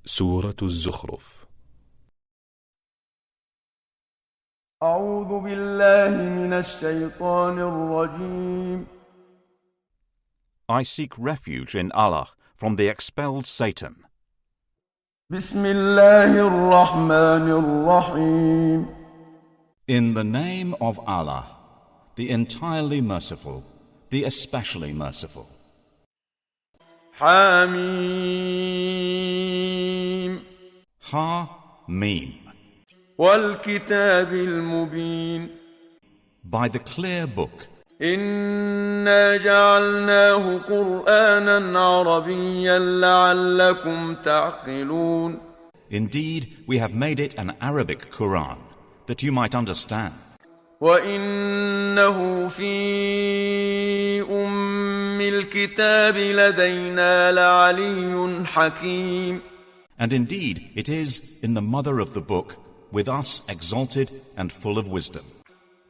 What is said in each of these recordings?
سورة الزخرف. أعوذ بالله من الشيطان الرجيم. I seek refuge in Allah from the expelled Satan. بسم الله الرحمن الرحيم. In the name of Allah, the entirely merciful, the especially merciful. حميم. Ha-Mim. والكتاب المبين. By the clear book. إنا جعلناه قرآنا عربيا لعلكم تعقلون. Indeed, we have made it an Arabic Quran, that you might understand. وإنه في أم الكتاب لدينا لعلي حكيم. And indeed, it is in the mother of the book, with us exalted and full of wisdom.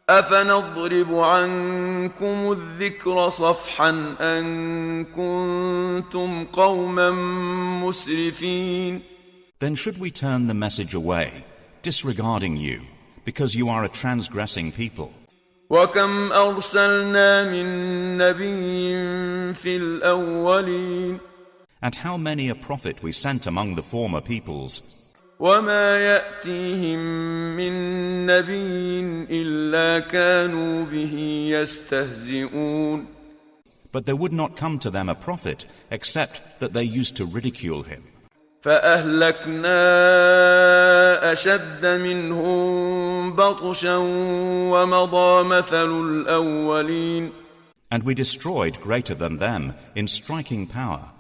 أفنضرب عنكم الذكر صفحا أن كنتم قوما مسرفين. Then should we turn the message away, disregarding you, because you are a transgressing people? وكم أرسلنا من نبي في الأولين. And how many a prophet we sent among the former peoples, وما يأتيهم من نبي إلا كانوا به يستهزئون. but there would not come to them a prophet except that they used to ridicule him. فأهلكنا أشد منهم بطشا ومضى مثل الأولين. And we destroyed greater than them in striking power,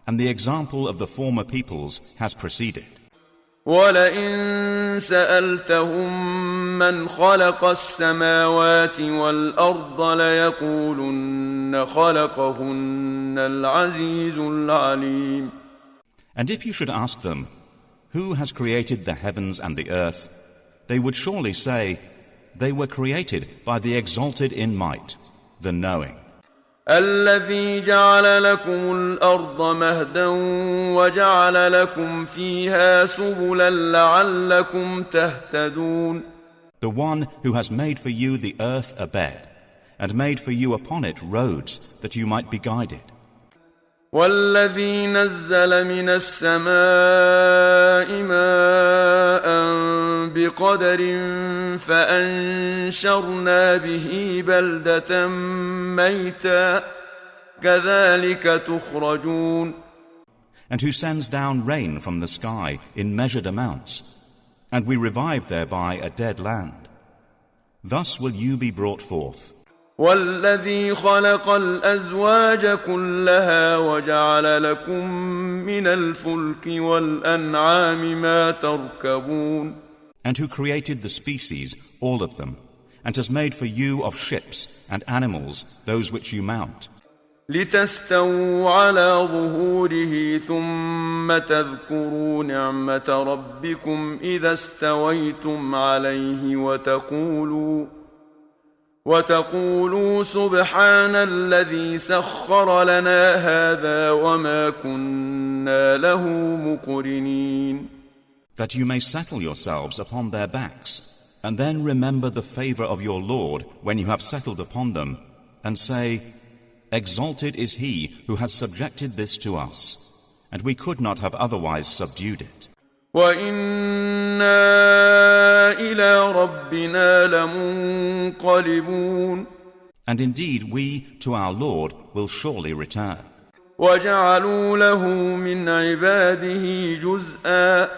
and the example of the former peoples has preceded. ولئن سألتهم من خلق السماوات والأرض ليقولن خلقهن العزيز العليم. And if you should ask them, who has created the heavens and the earth, they would surely say, they were created by the exalted in might, the knowing. الذي جعل لكم الأرض مهدا وجعل لكم فيها سبلا لعلكم تهتدون. The one who has made for you the earth a bed, and made for you upon it roads that you might be guided. والذي نزل من السماء ماء بقدر فأنشرنا به بلدة ميتا كذلك تخرجون. And who sends down rain from the sky in measured amounts, and we revive thereby a dead land. Thus will you be brought forth. والذي خلق الأزواج كلها وجعل لكم من الفلك والأنعام ما تركبون. And who created the species, all of them, and has made for you of ships and animals those which you mount. لتستووا على ظهوره ثم تذكروا نعمة ربكم إذا استويتم عليه وتقولوا سبحان الذي سخر لنا هذا وما كنا له مقرنين. That you may settle yourselves upon their backs, and then remember the favor of your Lord when you have settled upon them, and say, exalted is he who has subjected this to us, and we could not have otherwise subdued it. وَإِنَّا إِلَى رَبِّنَا لَمُنْقَلِبُونَ. And indeed we to our Lord will surely return. وَجَعَلُوا لَهُ مِنْ عِبَادِهِ جُزْءًا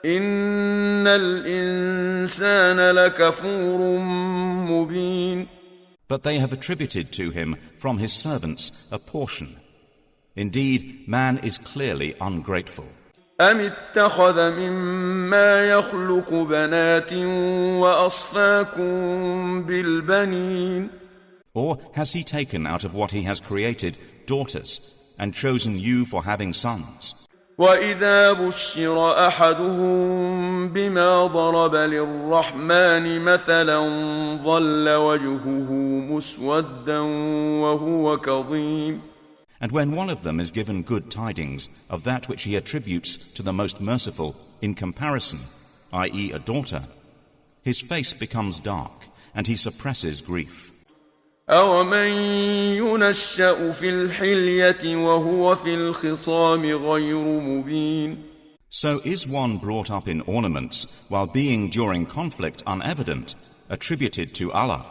إِنَّ الْإِنسَانَ لَكَفُورٌ مُبِينٌ. But they have attributed to him from his servants a portion. Indeed, man is clearly ungrateful. أَمِ اتَّخَذَ مِمَّا يَخْلُقُ بَنَاتٍ وَأَصْفَاكُم بِالْبَنِينَ. Or has he taken out of what he has created daughters, and chosen you for having sons? وَإِذَا بُشِّرَ أَحَدُهُم بِمَا ضَرَبَ لِلرَّحْمَنِ مَثَلًا ظَلَّ وَجْهُهُ مُسْوَدًّا وَهُوَ كَظِيمٌ. And when one of them is given good tidings of that which he attributes to the most merciful in comparison, i.e. a daughter, his face becomes dark and he suppresses grief. أَوَمَنْ يُنَشَّأُ فِي الْحِلْيَةِ وَهُوَ فِي الْخِصَامِ غَيْرُ مُبِينٍ. So is one brought up in ornaments while being during conflict unevident, attributed to Allah.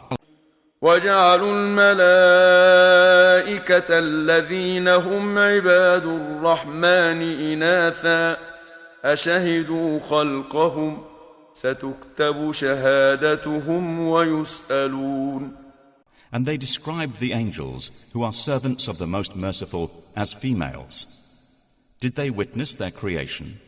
وَجَعَلُوا الْمَلَائِكَةَ الَّذِينَ هُمْ عِبَادُ الرَّحْمَنِ إِنَاثًا أَشَهِدُوا خَلْقَهُمْ سَتُكْتَبُ شَهَادَتُهُمْ وَيُسْأَلُونَ. And they described the angels, who are servants of the Most Merciful, as females. Did they witness their creation?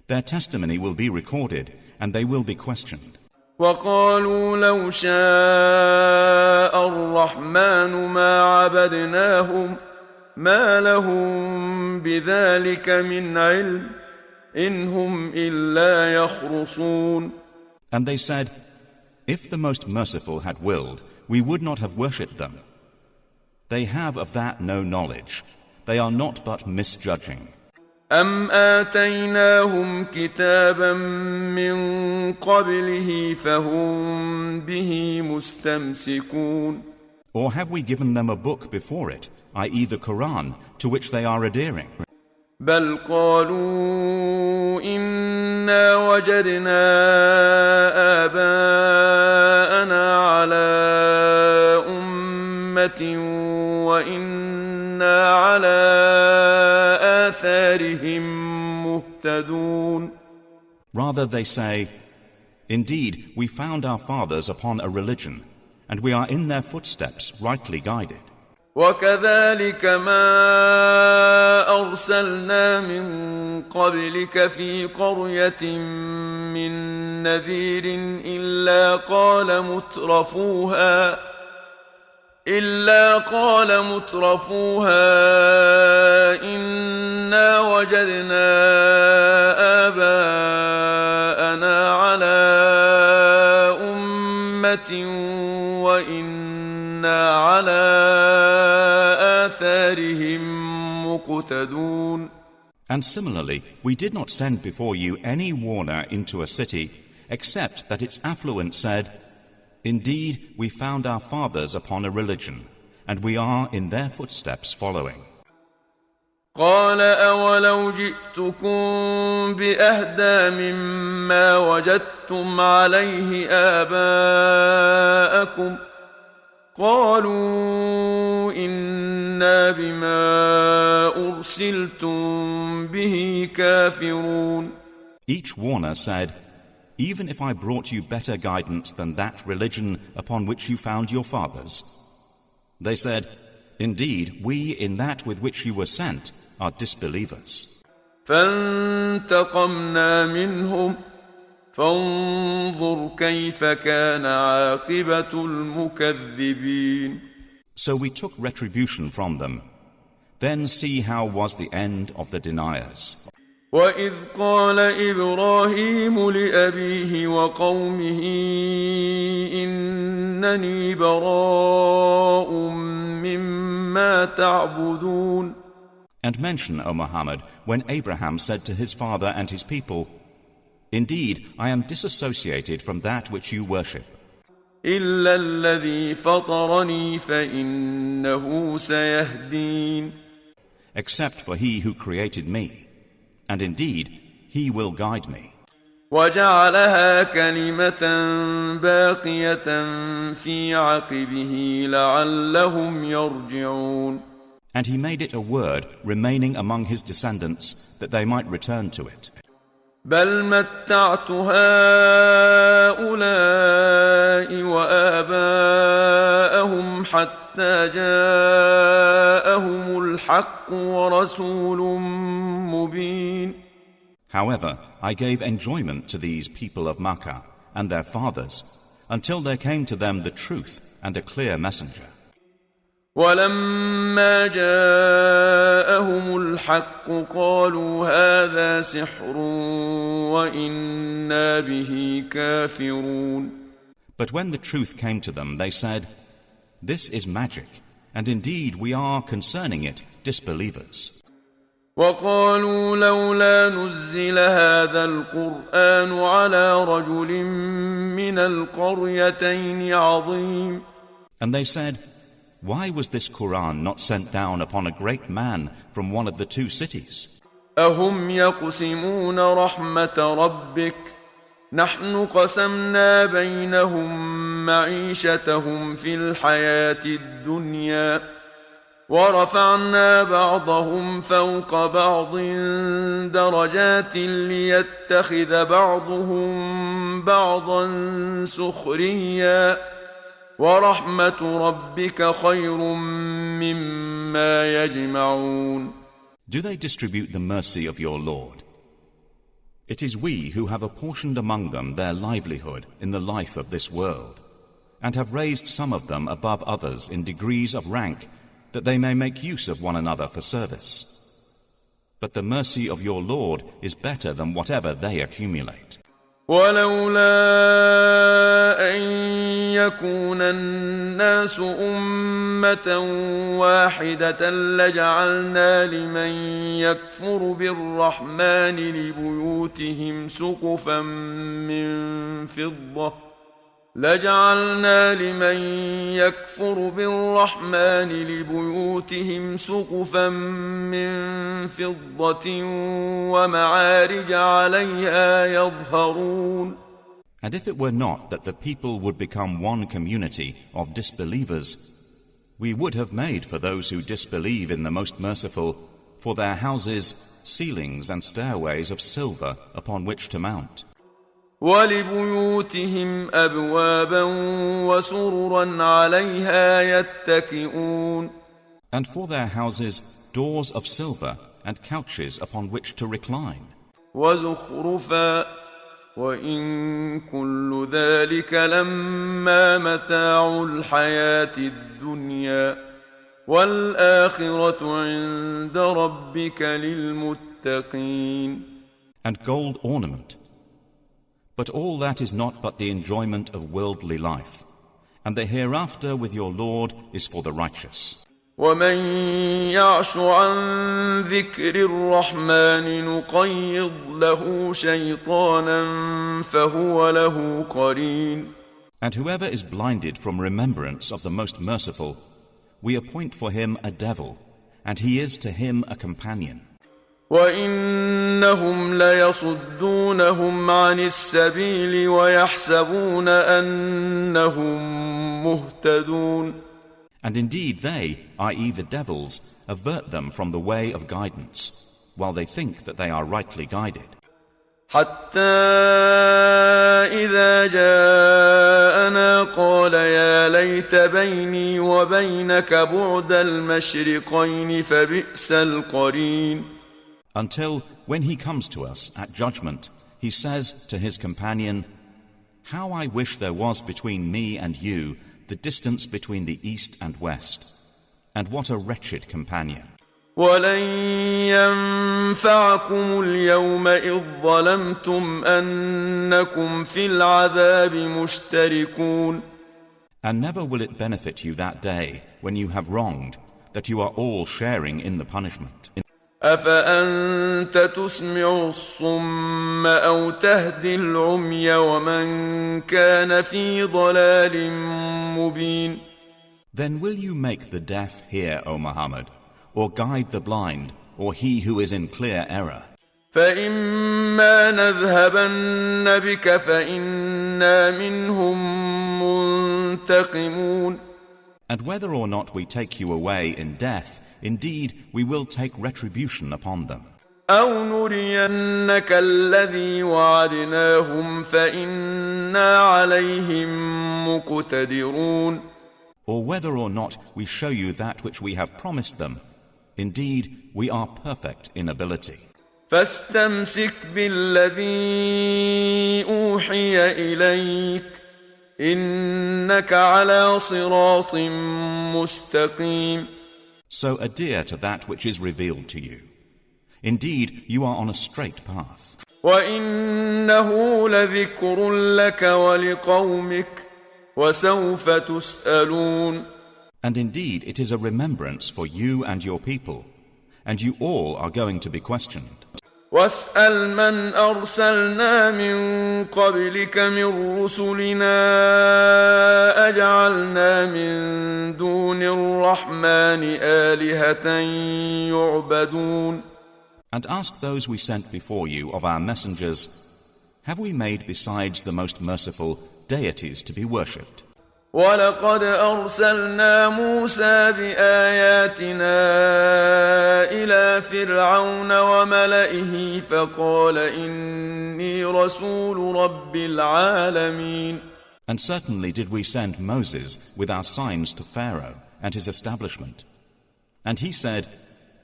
Their testimony will be recorded, and they will be questioned. وَقَالُوا لَوْ شَاءَ الرَّحْمَنُ مَا عَبَدْنَاهُمْ مَا لَهُم بِذَلِكَ مِنْ عِلْمٍ إِنْ هُمْ إِلَّا يَخْرُصُونَ. And they said, if the Most Merciful had willed, we would not have worshipped them. They have of that no knowledge. They are not but misjudging. أَمْ آتَيْنَاهُمْ كِتَابًا مِّن قَبْلِهِ فَهُمْ بِهِ مُسْتَمْسِكُونَ. Or have we given them a book before it, i.e. the Quran, to which they are adhering? بَلْ قَالُوا إِنَّا وَجَدْنَا آبَاءَنَا عَلَى أُمَّةٍ وَإِنَّا عَلَى آثَارِهِمْ مُهْتَدُونَ. Rather they say, indeed, we found our fathers upon a religion, and we are in their footsteps rightly guided. وَكَذَلِكَ مَا أَرْسَلْنَا مِن قَبْلِكَ فِي قَرْيَةٍ مِّن نَّذِيرٍ إِلَّا قَالَ مُتْرَفُوهَا إِنَّا وَجَدْنَا آبَاءَنَا عَلَى أُمَّةٍ وَإِنَّا عَلَى آثَارِهِم مُقْتَدُونَ. And similarly, we did not send before you any warner into a city, except that its affluent said, indeed, we found our fathers upon a religion, and we are in their footsteps following. قال أولو جئتكم بأهدى مما وجدتم عليه آباءكم قالوا إنا بما أرسلتم به كافرون. Each warner said, even if I brought you better guidance than that religion upon which you found your fathers. They said, indeed, we in that with which you were sent are disbelievers. فانتقمنا منهم فانظر كيف كان عاقبة المكذبين. So we took retribution from them. Then see how was the end of the deniers. وَإِذْ قَالَ إِبْرَاهِيمُ لِأَبِيهِ وَقَوْمِهِ إِنَّنِي بَرَاءٌ مِّمَّا تَعْبُدُونَ. And mention, O Muhammad, when Abraham said to his father and his people, indeed, I am disassociated from that which you worship. إِلَّا الَّذِي فَطَرَنِي فَإِنَّهُ سَيَهْدِينِ. Except for he who created me, and indeed, he will guide me. وَجَعَلَهَا كَلِمَةً بَاقِيَةً فِي عَقِبِهِ لَعَلَّهُمْ يَرْجِعُونَ. And he made it a word remaining among his descendants, that they might return to it. بَلْ مَتَّعْتُ هَؤُلَاءِ وَآبَاءَهُمْ حَتَّى جَاءَهُمُ الْحَقُّ وَرَسُولٌ مُبِينٌ. However, I gave enjoyment to these people of Makkah and their fathers, until there came to them the truth and a clear messenger. وَلَمَّا جَاءَهُمُ الْحَقُّ قَالُوا هَذَا سِحْرٌ وَإِنَّا بِهِ كَافِرُونَ. But when the truth came to them, they said, this is magic, and indeed we are concerning it disbelievers. وقالوا لولا نزل هذا القرآن على رجل من القريتين عظيم. And they said, why was this Quran not sent down upon a great man from one of the two cities? أهم يقسمون رحمة ربك نحن قسمنا بينهم معيشتهم في الحياة الدنيا ورفعنا بعضهم فوق بعض درجات ليتخذ بعضهم بعضا سخريا ورحمة ربك خير مما يجمعون. Do they distribute the mercy of your Lord? It is we who have apportioned among them their livelihood in the life of this world, and have raised some of them above others in degrees of rank, that they may make use of one another for service. But the mercy of your Lord is better than whatever they accumulate. ولولا أن يكون الناس أمة واحدة لجعلنا لمن يكفر بالرحمن لبيوتهم سقفا من فضة لجعلنا لمن يكفر بالرحمن لبيوتهم سقفا من فضة ومعارج عليها يظهرون. And if it were not that the people would become one community of disbelievers, we would have made for those who disbelieve in the Most Merciful for their houses ceilings and stairways of silver upon which to mount. ولبيوتهم أبوابا وسررا عليها يتكئون. And for their houses doors of silver and couches upon which to recline. وزخرفا وإن كل ذلك لما متاع الحياة الدنيا والآخرة عند ربك للمتقين. And gold ornament. But all that is not but the enjoyment of worldly life, and the hereafter with your Lord is for the righteous. ومن يعش عن ذكر الرحمن نقيض له شيطانا فهو له قرين. And whoever is blinded from remembrance of the Most Merciful, we appoint for him a devil, and he is to him a companion. وإنهم ليصدونهم عن السبيل ويحسبون أنهم مهتدون. And indeed they, i.e. the devils, avert them from the way of guidance, while they think that they are rightly guided. حتى إذا جاءنا قال يا ليت بيني وبينك بعد المشرقين فبئس القرين. Until, when he comes to us at judgment, he says to his companion, how I wish there was between me and you the distance between the east and west, and what a wretched companion. ولن ينفعكم اليوم إذ ظلمتم أنكم في العذاب مشتركون. And never will it benefit you that day when you have wronged, that you are all sharing in the punishment. أفأنت تسمع الصم أو تهدي العمي ومن كان في ضلال مبين. Then will you make the deaf hear, O Muhammad, or guide the blind, or he who is in clear error? فإما نذهبن بك فإنا منهم منتقمون. And whether or not we take you away in death, indeed we will take retribution upon them. أو نرينك الذي وعدناهم فإنا عليهم مقتدرون. Or whether or not we show you that which we have promised them, indeed we are perfect in ability. فاستمسك بالذي أوحي إليك إنك على صراط مستقيم. So adhere to that which is revealed to you. Indeed, you are on a straight path. وإنه لذكر لك ولقومك وسوف تسألون. And indeed it is a remembrance for you and your people, and you all are going to be questioned. واسأل من أرسلنا من قبلك من رسلنا أجعلنا من دون الرحمن آلهة يعبدون. And ask those we sent before you of our messengers, have we made besides the most merciful deities to be worshipped? ولقد أرسلنا موسى بآياتنا إلى فرعون وملئه فقال إني رسول رب العالمين. And certainly did we send Moses with our signs to Pharaoh and his establishment. And he said,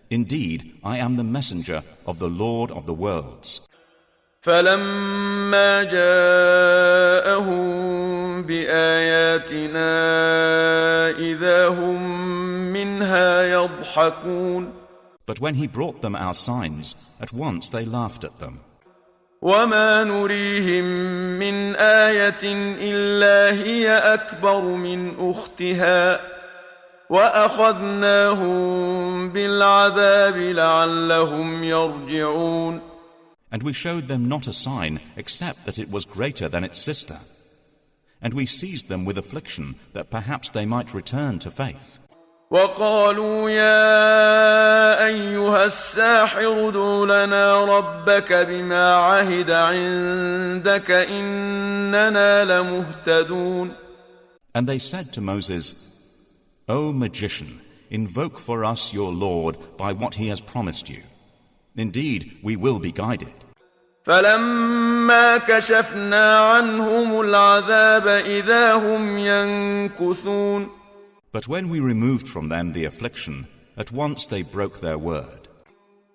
indeed, I am the messenger of the Lord of the worlds. فلما جاءهم بآياتنا إذا هم منها يضحكون. But when he brought them our signs, at once they laughed at them. وما نريهم من آية إلا هي أكبر من أختها وأخذناهم بالعذاب لعلهم يرجعون. And we showed them not a sign except that it was greater than its sister. And we seized them with affliction that perhaps they might return to faith. وقالوا يا أيها الساحر ادع لنا ربك بما عهد عندك إننا لمهتدون. And they said to Moses, O magician, invoke for us your Lord by what he has promised you. Indeed, we will be guided. فلما كشفنا عنهم العذاب إذا هم ينكثون. But when we removed from them the affliction, at once they broke their word.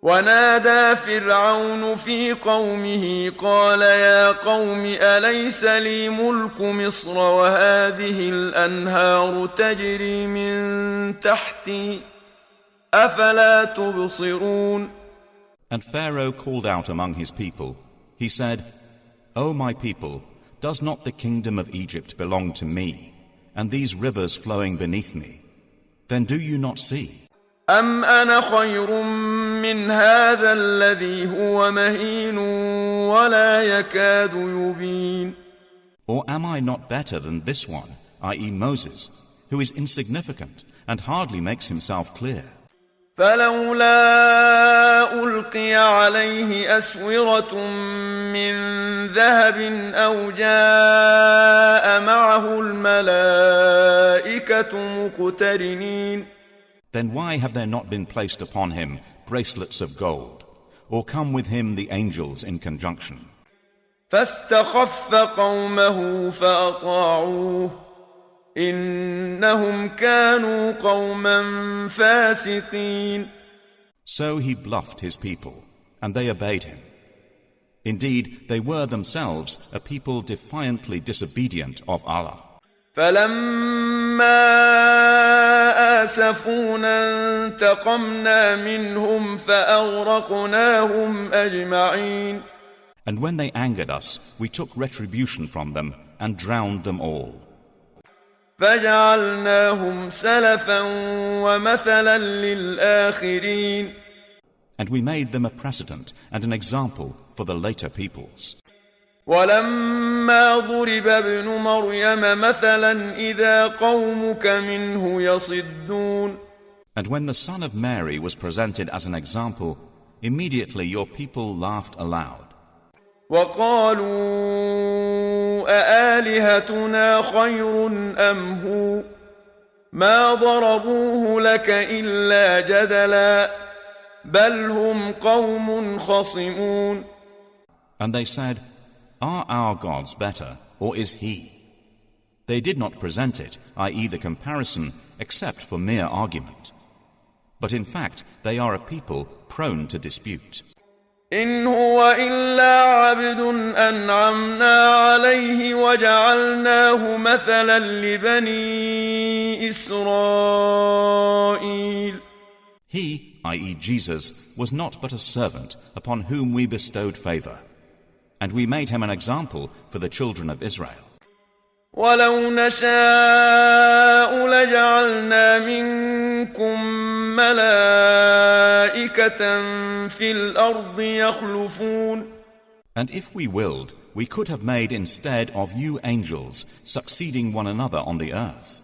ونادى فرعون في قومه قال يا قوم أليس لي ملك مصر وهذه الأنهار تجري من تحتي أفلا تبصرون. And Pharaoh called out among his people. He said, O my people, does not the kingdom of Egypt belong to me, and these rivers flowing beneath me? Then do you not see? أم أنا خير من هذا الذي هو مهين ولا يكاد يبين. Or am I not better than this one, i.e. Moses, who is insignificant and hardly makes himself clear? فلولا ألقي عليه أسورة من ذهب أو جاء معه الملائكة مقترنين. Then why have there not been placed upon him bracelets of gold, or come with him the angels in conjunction? فاستخف قومه فأطاعوه إنهم كانوا قوما فاسقين. So he bluffed his people, and they obeyed him. Indeed, they were themselves a people defiantly disobedient of Allah. فلما آسفونا انتقمنا منهم فأغرقناهم أجمعين. And when they angered us, we took retribution from them and drowned them all. فجعلناهم سلفا ومثلا للآخرين. And we made them a precedent and an example for the later peoples. ولما ضرب ابن مريم مثلا إذا قومك منه يصدون. And when the son of Mary was presented as an example, immediately your people laughed aloud. وقالوا أآلهتنا خير أم هو ما ضربوه لك إلا جدلا بل هم قوم خصمون. And they said, Are our gods better, or is he? They did not present it, i.e. the comparison, except for mere argument. But in fact, they are a people prone to dispute. إن هو إلا عبد أنعمنا عليه وجعلناه مثلا لبني إسرائيل. He, i.e. Jesus, was not but a servant upon whom we bestowed favor, and we made him an example for the children of Israel. ولو نشاء لجعلنا منكم ملائكة في الأرض يخلفون. And if we willed, we could have made instead of you angels succeeding one another on the earth.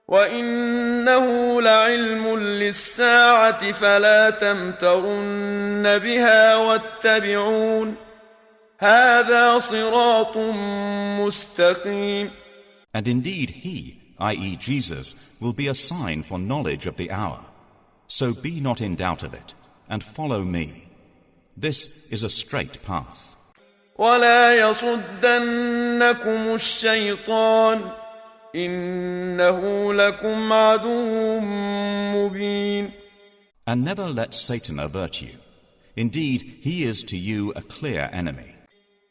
وَإِنَّهُ لَعِلْمٌ لِلسَّاعَةِ فَلَا تَمْتَرُنَّ بِهَا وَاتَّبِعُونِ هَذَا صِرَاطٌ مُسْتَقِيمٌ. And indeed he, i.e. Jesus, will be a sign for knowledge of the hour. So be not in doubt of it, and follow me. This is a straight path. وَلَا يَصُدَّنَّكُمُ الشَّيْطَانُ إِنَّهُ لَكُمْ عَدُوٌّ مُبِينٌ. And never let Satan avert you. Indeed, he is to you a clear enemy.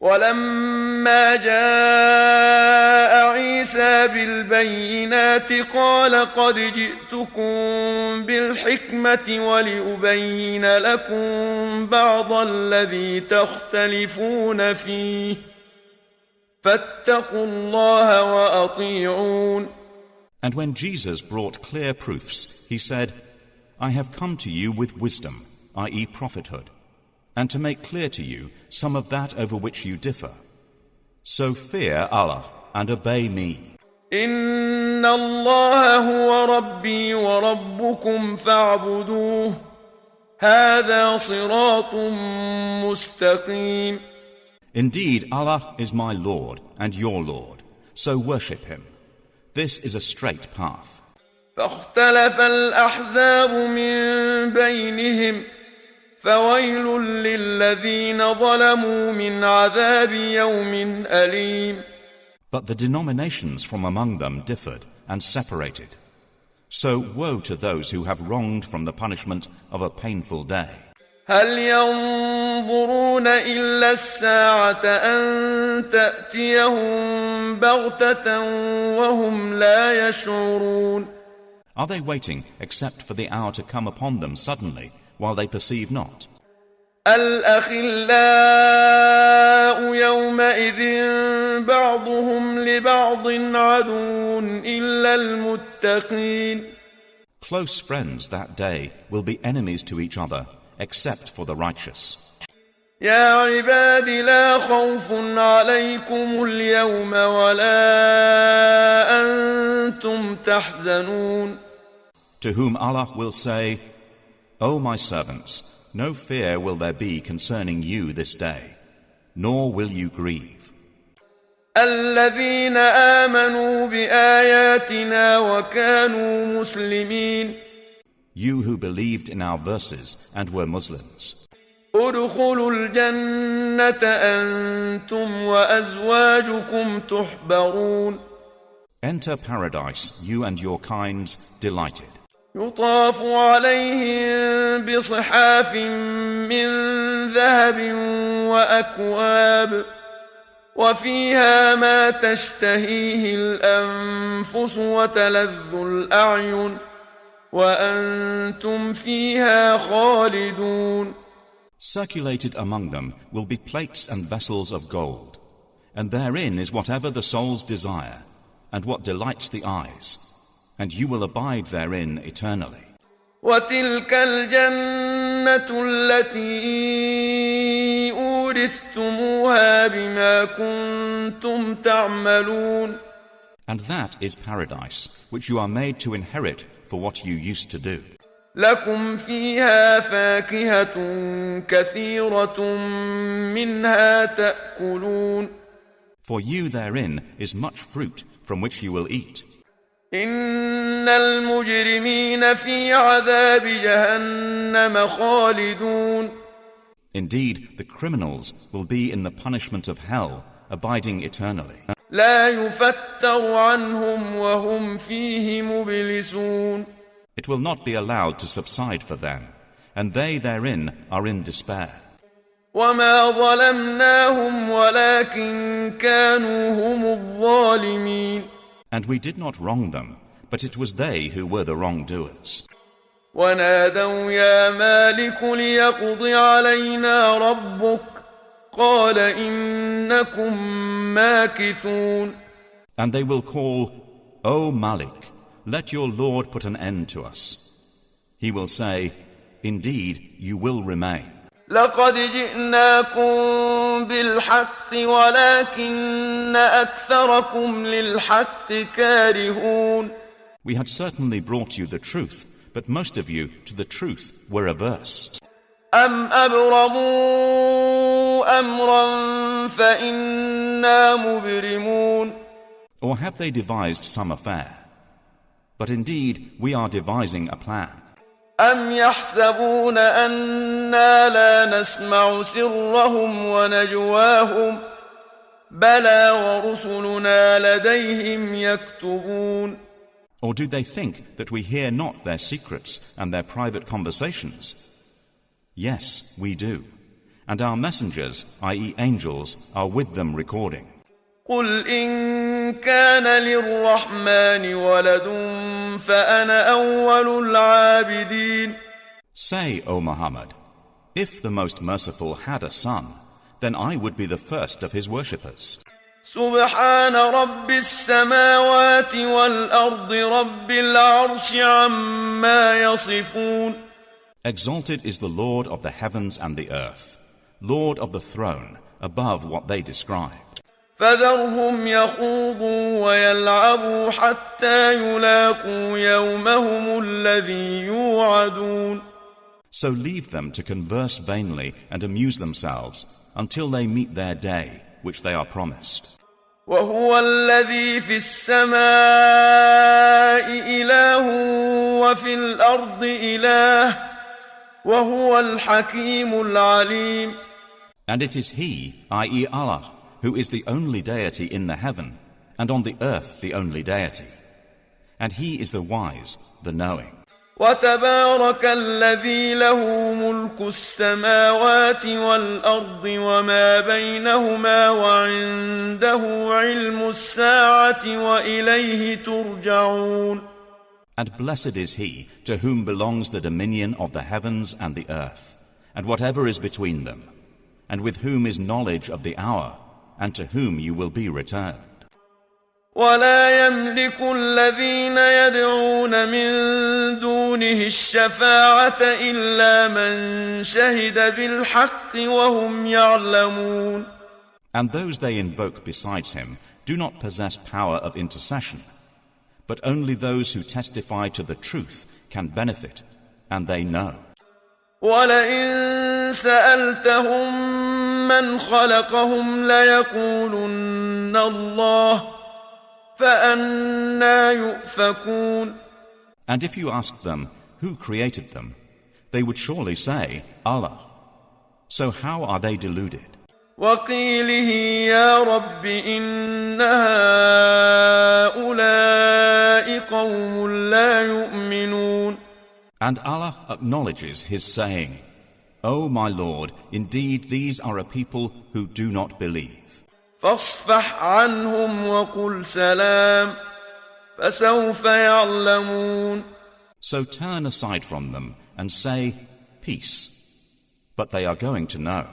ولما جاء عيسى بالبينات قال قد جئتكم بالحكمة ولأبين لكم بعض الذي تختلفون فيه فاتقوا الله وأطيعون. And when Jesus brought clear proofs, he said, I have come to you with wisdom, i.e. prophethood, and to make clear to you some of that over which you differ. So fear Allah and obey me. إن الله هو ربي وربكم فاعبدوه هذا صراط مستقيم. Indeed, Allah is my Lord and your Lord, so worship Him. This is a straight path. فاختلف الأحزاب من بينهم فويل للذين ظلموا من عذاب يوم أليم. But the denominations from among them differed and separated. So woe to those who have wronged from the punishment of a painful day. هل ينظرون إلا الساعة أن تأتيهم بغتة وهم لا يشعرون. Are they waiting except for the hour to come upon them suddenly, while they perceive not? الأخلاء يومئذ بعضهم لبعض عدو إلا المتقين. Close friends that day will be enemies to each other, except for the righteous. يا عباد لا خوف عليكم اليوم ولا أنتم تحزنون. To whom Allah will say, O my servants, no fear will there be concerning you this day, nor will you grieve. الذين آمنوا بآياتنا وكانوا مسلمين. You who believed in our verses and were Muslims. ادخلوا الجنة أنتم وأزواجكم تحبرون. Enter paradise, you and your kinds delighted. يطاف عليهم بصحاف من ذهب وأكواب وفيها ما تشتهيه الأنفس وتلذ الأعين وأنتم فيها خالدون. Circulated among them will be plates and vessels of gold, and therein is whatever the souls desire, and what delights the eyes, and you will abide therein eternally. وتلك الجنة التي أورثتموها بما كنتم تعملون. And that is paradise, which you are made to inherit for what you used to do. لكم فيها فاكهة كثيرة منها تأكلون. For you therein is much fruit from which you will eat. إن المجرمين في عذاب جهنم خالدون. Indeed, the criminals will be in the punishment of hell, abiding eternally. لا يفتر عنهم وهم فيه مبلسون. It will not be allowed to subside for them, and they therein are in despair. وما ظلمناهم ولكن كانوا هم الظالمين. And we did not wrong them, but it was they who were the wrongdoers. ونادوا يا مالك ليقض علينا ربك قال إنكم ماكثون. And they will call, O Malik, let your Lord put an end to us. He will say, Indeed, you will remain. لقد جئناكم بالحق ولكن أكثركم للحق كارهون. We had certainly brought you the truth, but most of you to the truth were averse. أم أبرموا أمرا فإنا مبرمون. Or have they devised some affair? But indeed, we are devising a plan. أم يحسبون أنا لا نسمع سرهم ونجواهم بلى ورسلنا لديهم يكتبون. Or do they think that we hear not their secrets and their private conversations? Yes, we do. And our messengers, i.e. angels, are with them recording. قل إن كان للرحمن ولد فأنا أول العابدين. Say, O Muhammad, if the Most Merciful had a son, then I would be the first of his worshippers. سبحان رب السماوات والأرض رب العرش عما يصفون. Exalted is the Lord of the heavens and the earth, Lord of the throne, above what they describe. فذرهم يخوضوا ويلعبوا حتى يلاقوا يومهم الذي يوعدون. So leave them to converse vainly and amuse themselves until they meet their day, which they are promised. وهو الذي في السماء إله وفي الأرض إله وهو الحكيم العليم. And it is He, i.e. Allah, who is the only deity in the heaven, and on the earth the only deity. And He is the wise, the knowing. وتبارك الذي له ملك السماوات والأرض وما بينهما وعنده علم الساعة وإليه ترجعون. And blessed is He to whom belongs the dominion of the heavens and the earth, and whatever is between them, and with whom is knowledge of the hour, and to whom you will be returned. ولا يملك الذين يدعون من دونه الشفاعة إلا من شهد بالحق وهم يعلمون. And those they invoke besides Him do not possess power of intercession, but only those who testify to the truth can benefit, and they know. ولئن سألتهم من خلقهم ليقولن الله فأنى يؤفكون. And if you asked them who created them, they would surely say, Allah. So how are they deluded? وقيله يا رب إن هؤلاء قوم لا يؤمنون. And Allah acknowledges His saying, O my Lord, indeed these are a people who do not believe. فاصفح عنهم وقل سلام فسوف يعلمون. So turn aside from them and say, Peace, but they are going to know.